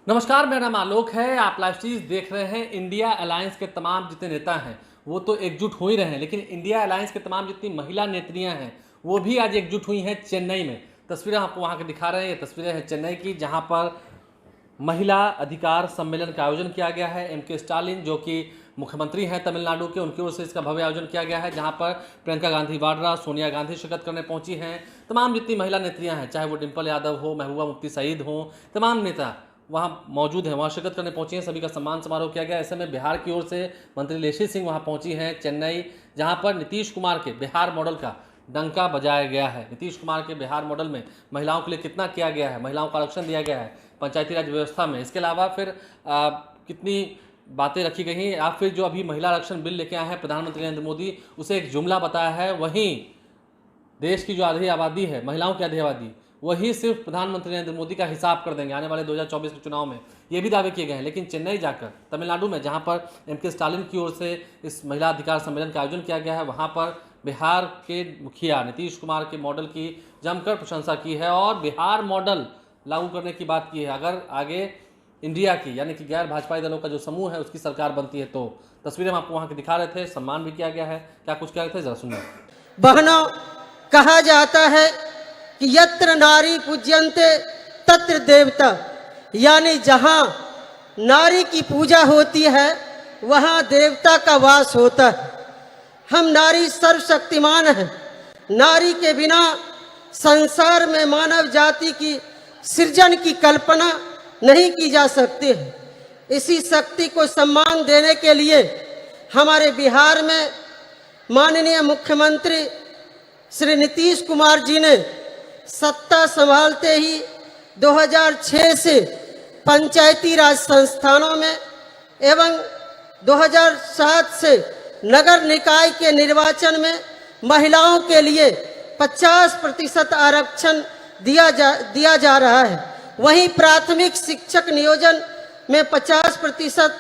नमस्कार, मेरा नाम आलोक है। आप लाइव स्ट्रीम देख रहे हैं। इंडिया अलायंस के तमाम जितने नेता हैं वो तो एकजुट हो ही रहे हैं, लेकिन इंडिया अलायंस के तमाम जितनी महिला नेत्रियां हैं वो भी आज एकजुट हुई हैं चेन्नई में। तस्वीरें आपको वहां के दिखा रहे हैं। ये तस्वीरें हैं चेन्नई की, जहां पर महिला अधिकार सम्मेलन का आयोजन किया गया है। एम.के. स्टालिन जो कि मुख्यमंत्री हैं तमिलनाडु के, उनकी ओर से इसका भव्य आयोजन किया गया है, जहां पर प्रियंका गांधी वाड्रा, सोनिया गांधी शिरकत करने पहुंची हैं। तमाम जितनी महिला नेत्रियां हैं, चाहे वो डिम्पल यादव हो, महबूबा मुफ्ती सईद हो, तमाम नेता वहाँ मौजूद हैं, वहाँ शिरकत करने पहुंची हैं। सभी का सम्मान समारोह किया गया। ऐसे में बिहार की ओर से मंत्री लेशी सिंह वहाँ पहुंची हैं चेन्नई, जहाँ पर नीतीश कुमार के बिहार मॉडल का डंका बजाया गया है। नीतीश कुमार के बिहार मॉडल में महिलाओं के लिए कितना किया गया है, महिलाओं को आरक्षण दिया गया है पंचायती राज व्यवस्था में। इसके अलावा फिर कितनी बातें रखी गई हैं, या फिर जो अभी महिला आरक्षण बिल लेके आए हैं प्रधानमंत्री नरेंद्र मोदी, उसे एक जुमला बताया है। वहीं देश की जो आधी आबादी है, महिलाओं की आधी आबादी, वही सिर्फ प्रधानमंत्री नरेंद्र मोदी का हिसाब कर देंगे आने वाले 2024 के चुनाव में। ये भी दावे किए गए हैं। लेकिन चेन्नई जाकर तमिलनाडु में, जहां पर एम.के. स्टालिन की ओर से इस महिला अधिकार सम्मेलन का आयोजन किया गया है, वहां पर बिहार के मुखिया नीतीश कुमार के मॉडल की जमकर प्रशंसा की है और बिहार मॉडल लागू करने की बात की है। अगर आगे इंडिया की यानी कि गैर भाजपाई दलों का जो समूह है उसकी सरकार बनती है तो। तस्वीरें हम आपको वहाँ के दिखा रहे थे। सम्मान भी किया गया है। क्या कुछ कह रहे थे, जरा सुनिए। बहनों, कहा जाता है कि यत्र नारी पूज्यन्ते तत्र देवता, यानी जहाँ नारी की पूजा होती है वहाँ देवता का वास होता है। हम नारी सर्वशक्तिमान हैं। नारी के बिना संसार में मानव जाति की सृजन की कल्पना नहीं की जा सकती है। इसी शक्ति को सम्मान देने के लिए हमारे बिहार में माननीय मुख्यमंत्री श्री नीतीश कुमार जी ने सत्ता संभालते ही 2006 से पंचायती राज संस्थानों में एवं 2007 से नगर निकाय के निर्वाचन में महिलाओं के लिए 50% आरक्षण दिया जा रहा है। वहीं प्राथमिक शिक्षक नियोजन में 50%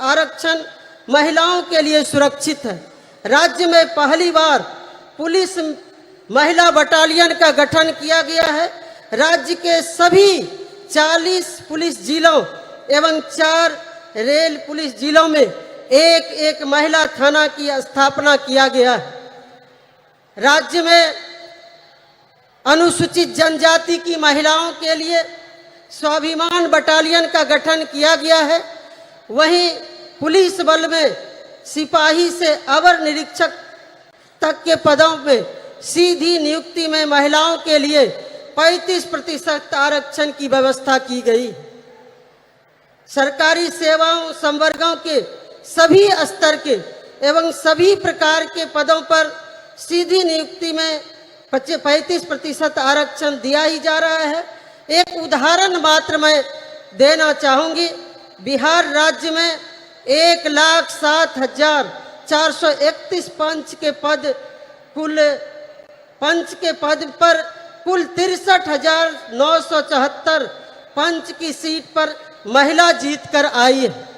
आरक्षण महिलाओं के लिए सुरक्षित है। राज्य में पहली बार पुलिस महिला बटालियन का गठन किया गया है। राज्य के सभी 40 पुलिस जिलों एवं 4 रेल पुलिस जिलों में एक महिला थाना की स्थापना किया गया है। राज्य में अनुसूचित जनजाति की महिलाओं के लिए स्वाभिमान बटालियन का गठन किया गया है। वहीं पुलिस बल में सिपाही से अवर निरीक्षक तक के पदों में सीधी नियुक्ति में महिलाओं के लिए 35% आरक्षण की व्यवस्था की गई। सरकारी सेवाओं संवर्गों के सभी स्तर के एवं सभी प्रकार के पदों पर सीधी नियुक्ति में 35% आरक्षण दिया ही जा रहा है। एक उदाहरण मात्र मैं देना चाहूँगी। बिहार राज्य में 1,07,431 पंच के पद पर कुल 63,974 पंच की सीट पर महिला जीतकर आई है।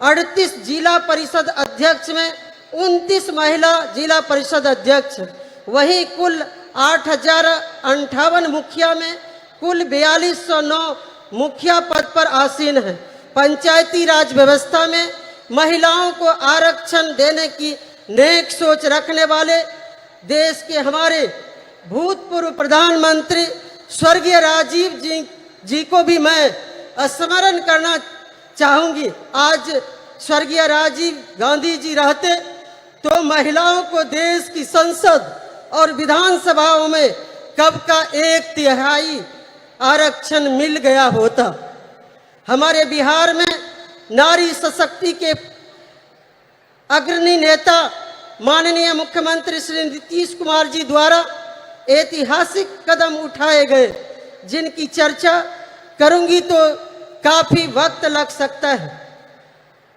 38 जिला परिषद अध्यक्ष में 29 महिला जिला परिषद अध्यक्ष। वहीं कुल 8,058 मुखिया में कुल 4209 मुखिया पद पर आसीन है। पंचायती राज व्यवस्था में महिलाओं को आरक्षण देने की नेक सोच रखने वाले देश के हमारे भूतपूर्व प्रधानमंत्री स्वर्गीय राजीव जी को भी मैं स्मरण करना चाहूँगी। आज स्वर्गीय राजीव गांधी जी रहते तो महिलाओं को देश की संसद और विधानसभाओं में कब का 1/3 आरक्षण मिल गया होता। हमारे बिहार में नारी सशक्ति के अग्रणी नेता माननीय मुख्यमंत्री श्री नीतीश कुमार जी द्वारा ऐतिहासिक कदम उठाए गए, जिनकी चर्चा करूंगी तो काफी वक्त लग सकता है।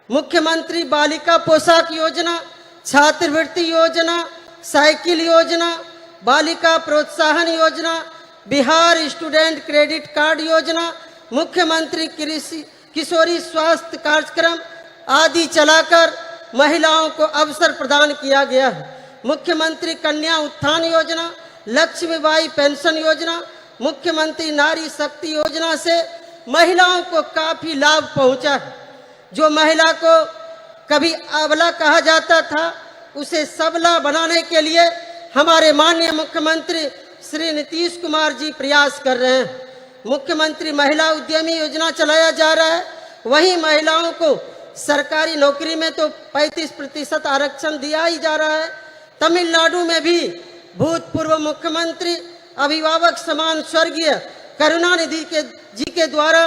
मुख्यमंत्री बालिका पोशाक योजना, छात्रवृत्ति योजना, साइकिल योजना, बालिका प्रोत्साहन योजना, बिहार स्टूडेंट क्रेडिट कार्ड योजना, मुख्यमंत्री कृषि किशोरी स्वास्थ्य कार्यक्रम आदि चलाकर महिलाओं को अवसर प्रदान किया गया है। मुख्यमंत्री कन्या उत्थान योजना, लक्ष्मीबाई पेंशन योजना, मुख्यमंत्री नारी शक्ति योजना से महिलाओं को काफ़ी लाभ पहुंचा है। जो महिला को कभी अबला कहा जाता था, उसे सबला बनाने के लिए हमारे माननीय मुख्यमंत्री श्री नीतीश कुमार जी प्रयास कर रहे हैं। मुख्यमंत्री महिला उद्यमी योजना चलाया जा रहा है। वहीं महिलाओं को सरकारी नौकरी में तो 35% आरक्षण दिया ही जा रहा है। तमिलनाडु में भी भूतपूर्व मुख्यमंत्री अभिभावक समान स्वर्गीय करुणानिधि जी के द्वारा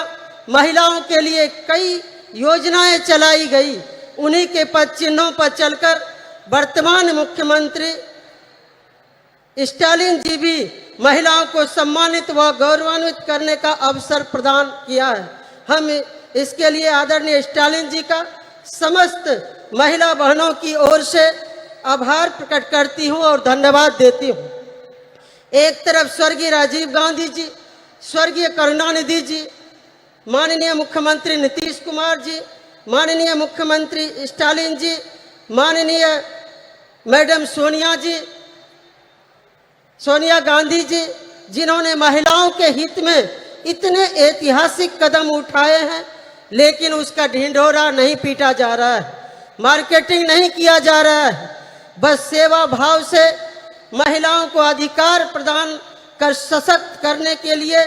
महिलाओं के लिए कई योजनाएं चलाई गई। उन्हीं के पद चिन्हों पर चलकर वर्तमान मुख्यमंत्री स्टालिन जी भी महिलाओं को सम्मानित व गौरवान्वित करने का अवसर प्रदान किया है। हम इसके लिए आदरणीय स्टालिन जी का समस्त महिला बहनों की ओर से आभार प्रकट करती हूं और धन्यवाद देती हूं। एक तरफ स्वर्गीय राजीव गांधी जी, स्वर्गीय करुणानिधि जी, माननीय मुख्यमंत्री नीतीश कुमार जी, माननीय मुख्यमंत्री स्टालिन जी, माननीय मैडम सोनिया गांधी जी, जिन्होंने महिलाओं के हित में इतने ऐतिहासिक कदम उठाए हैं, लेकिन उसका ढिंढोरा नहीं पीटा जा रहा है, मार्केटिंग नहीं किया जा रहा है। बस सेवा भाव से महिलाओं को अधिकार प्रदान कर सशक्त करने के लिए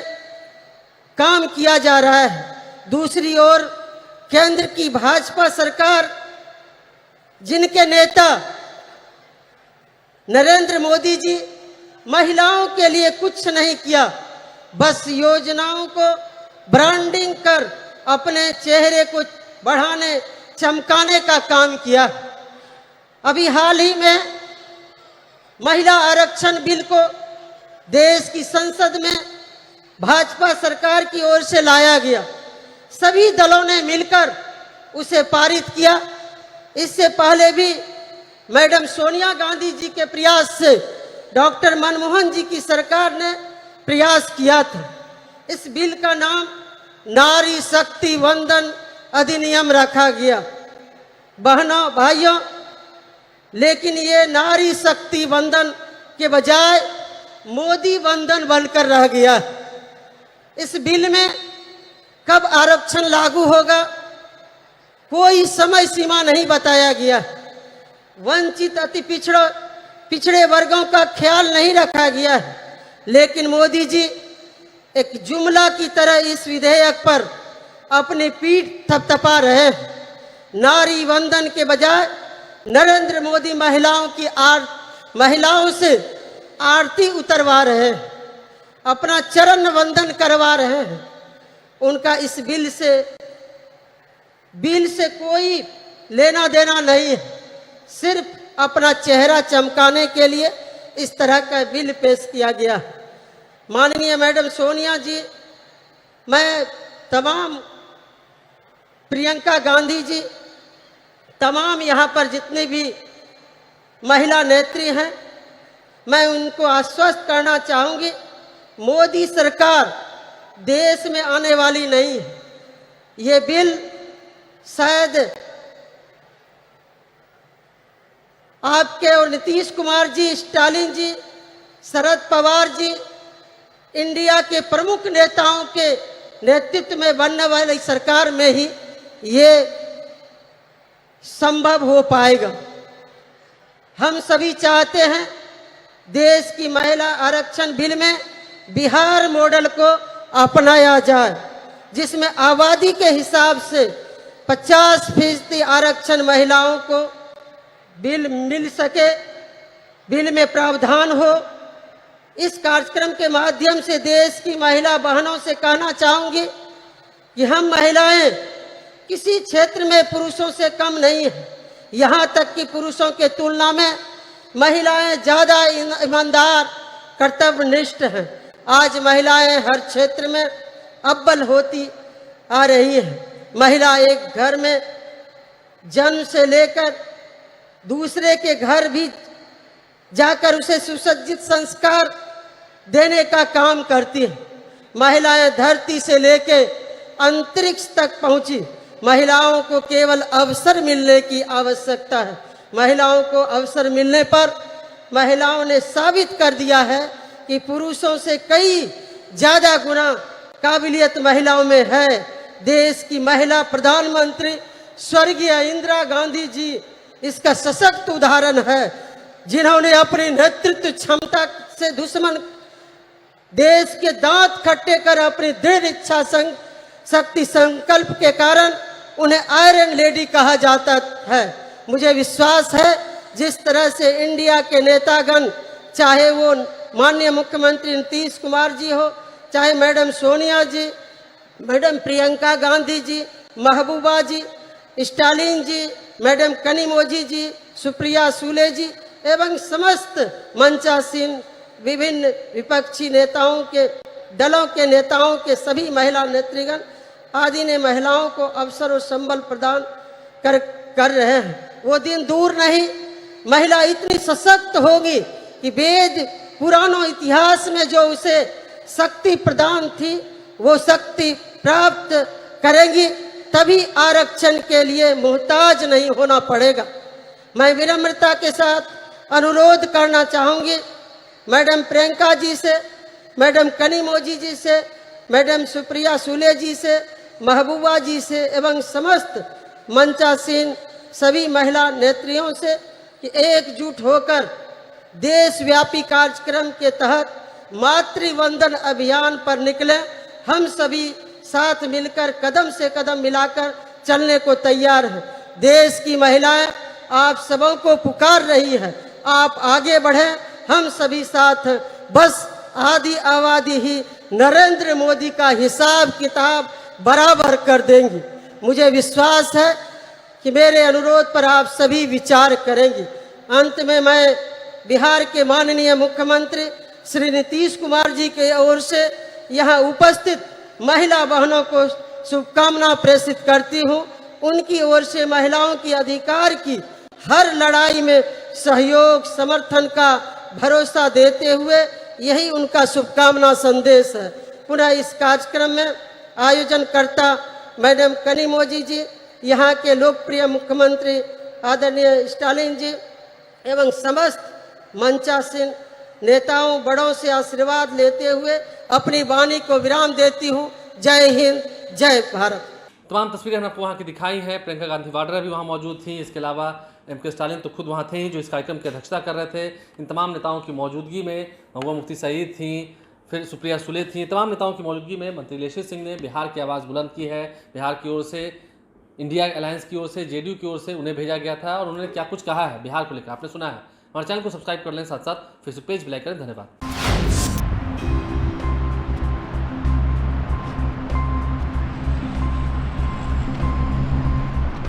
काम किया जा रहा है। दूसरी ओर केंद्र की भाजपा सरकार, जिनके नेता नरेंद्र मोदी जी महिलाओं के लिए कुछ नहीं किया, बस योजनाओं को ब्रांडिंग कर अपने चेहरे को बढ़ाने चमकाने का काम किया। अभी हाल ही में महिला आरक्षण बिल को देश की संसद में भाजपा सरकार की ओर से लाया गया। सभी दलों ने मिलकर उसे पारित किया। इससे पहले भी मैडम सोनिया गांधी जी के प्रयास से डॉक्टर मनमोहन जी की सरकार ने प्रयास किया था। इस बिल का नाम नारी शक्ति वंदन अधिनियम रखा गया। बहनों भाइयों, लेकिन ये नारी शक्ति वंदन के बजाय मोदी वंदन बनकर रह गया। इस बिल में कब आरक्षण लागू होगा, कोई समय सीमा नहीं बताया गया। वंचित अति पिछड़े वर्गों का ख्याल नहीं रखा गया है। लेकिन मोदी जी एक जुमला की तरह इस विधेयक पर अपनी पीठ थपथपा रहे हैं। नारी वंदन के बजाय नरेंद्र मोदी महिलाओं से आरती उतरवा रहे हैं, अपना चरण वंदन करवा रहे हैं। उनका इस बिल से कोई लेना देना नहीं है। सिर्फ अपना चेहरा चमकाने के लिए इस तरह का बिल पेश किया गया। माननीय मैडम सोनिया जी, मैं तमाम प्रियंका गांधी जी, तमाम यहाँ पर जितने भी महिला नेत्री हैं, मैं उनको आश्वस्त करना चाहूँगी, मोदी सरकार देश में आने वाली नहीं है। ये बिल शायद आपके और नीतीश कुमार जी, स्टालिन जी, शरद पवार जी, इंडिया के प्रमुख नेताओं के नेतृत्व में बनने वाली सरकार में ही ये संभव हो पाएगा। हम सभी चाहते हैं देश की महिला आरक्षण बिल में बिहार मॉडल को अपनाया जाए, जिसमें आबादी के हिसाब से 50% आरक्षण महिलाओं को बिल मिल सके, बिल में प्रावधान हो। इस कार्यक्रम के माध्यम से देश की महिला बहनों से कहना चाहूँगी कि हम महिलाएं किसी क्षेत्र में पुरुषों से कम नहीं है। यहाँ तक कि पुरुषों के तुलना में महिलाएं ज़्यादा ईमानदार, कर्तव्यनिष्ठ हैं। आज महिलाएं हर क्षेत्र में अव्वल होती आ रही है। महिला एक घर में जन्म से लेकर दूसरे के घर भी जाकर उसे सुसज्जित संस्कार देने का काम करती है। महिलाएं धरती से लेकर अंतरिक्ष तक पहुंची। महिलाओं को केवल अवसर मिलने की आवश्यकता है। महिलाओं को अवसर मिलने पर महिलाओं ने साबित कर दिया है कि पुरुषों से कई ज्यादा गुना काबिलियत महिलाओं में है। देश की महिला प्रधानमंत्री स्वर्गीय इंदिरा गांधी जी इसका सशक्त उदाहरण है, जिन्होंने अपनी नेतृत्व क्षमता से दुश्मन देश के दांत खट्टे कर अपनी दृढ़ इच्छा शक्ति संकल्प के कारण उन्हें आयरन लेडी कहा जाता है। मुझे विश्वास है जिस तरह से इंडिया के नेतागण, चाहे वो माननीय मुख्यमंत्री नीतीश कुमार जी हो, चाहे मैडम सोनिया जी, मैडम प्रियंका गांधी जी, महबूबा जी, स्टालिन जी, मैडम कनिमोझी जी, सुप्रिया सुले जी एवं समस्त मंचासीन विभिन्न विपक्षी नेताओं के दलों के नेताओं के सभी महिला नेतृगण आदि ने महिलाओं को अवसर और संबल प्रदान कर रहे हैं। वो दिन दूर नहीं, महिला इतनी सशक्त होगी कि वेद पुरानों इतिहास में जो उसे शक्ति प्रदान थी वो शक्ति प्राप्त करेंगी, तभी आरक्षण के लिए मुहताज नहीं होना पड़ेगा। मैं विनम्रता के साथ अनुरोध करना चाहूँगी मैडम प्रियंका जी से, मैडम कनिमोझी जी से, मैडम सुप्रिया सुले जी से, महबूबा जी से एवं समस्त मंचासीन सभी महिला नेत्रियों से कि एकजुट होकर देशव्यापी कार्यक्रम के तहत मातृवंदन अभियान पर निकले। हम सभी साथ मिलकर कदम से कदम मिलाकर चलने को तैयार हैं। देश की महिलाएं आप सबों को पुकार रही है, आप आगे बढ़ें, हम सभी साथ हैं। बस आदि आबादी ही नरेंद्र मोदी का हिसाब किताब बराबर कर देंगी। मुझे विश्वास है कि मेरे अनुरोध पर आप सभी विचार करेंगे। अंत में मैं बिहार के माननीय मुख्यमंत्री श्री नीतीश कुमार जी के ओर से यहाँ उपस्थित महिला बहनों को शुभकामना प्रेषित करती हूँ। उनकी ओर से महिलाओं की अधिकार की हर लड़ाई में सहयोग समर्थन का भरोसा देते हुए यही उनका शुभकामना संदेश है। पुनः इस कार्यक्रम में आयोजनकर्ता मैडम कनिमोझी जी, यहाँ के लोकप्रिय मुख्यमंत्री आदरणीय स्टालिन जी एवं समस्त मंचासीन नेताओं बड़ों से आशीर्वाद लेते हुए अपनी वाणी को विराम देती हूँ। जय हिंद, जय भारत। तमाम तस्वीरें हमने आपको वहाँ की दिखाई हैं। प्रियंका गांधी वाड्रा भी वहाँ मौजूद थी। इसके अलावा एम.के. स्टालिन तो खुद वहाँ थे ही, जो इस कार्यक्रम की अध्यक्षता कर रहे थे। इन तमाम नेताओं की मौजूदगी में महबूबा मुफ्ती सईद थी, फिर सुप्रिया सुले थी। तमाम नेताओं की मौजूदगी में मंत्री लेशी सिंह ने बिहार की आवाज़ बुलंद की है। बिहार की ओर से, इंडिया अलायंस की ओर से, जेडीयू की ओर से उन्हें भेजा गया था और उन्होंने क्या कुछ कहा है बिहार को लेकर आपने सुना है। हमारे चैनल को सब्सक्राइब कर लें, साथ साथ फेसबुक पेज भी लाइक करें। धन्यवाद।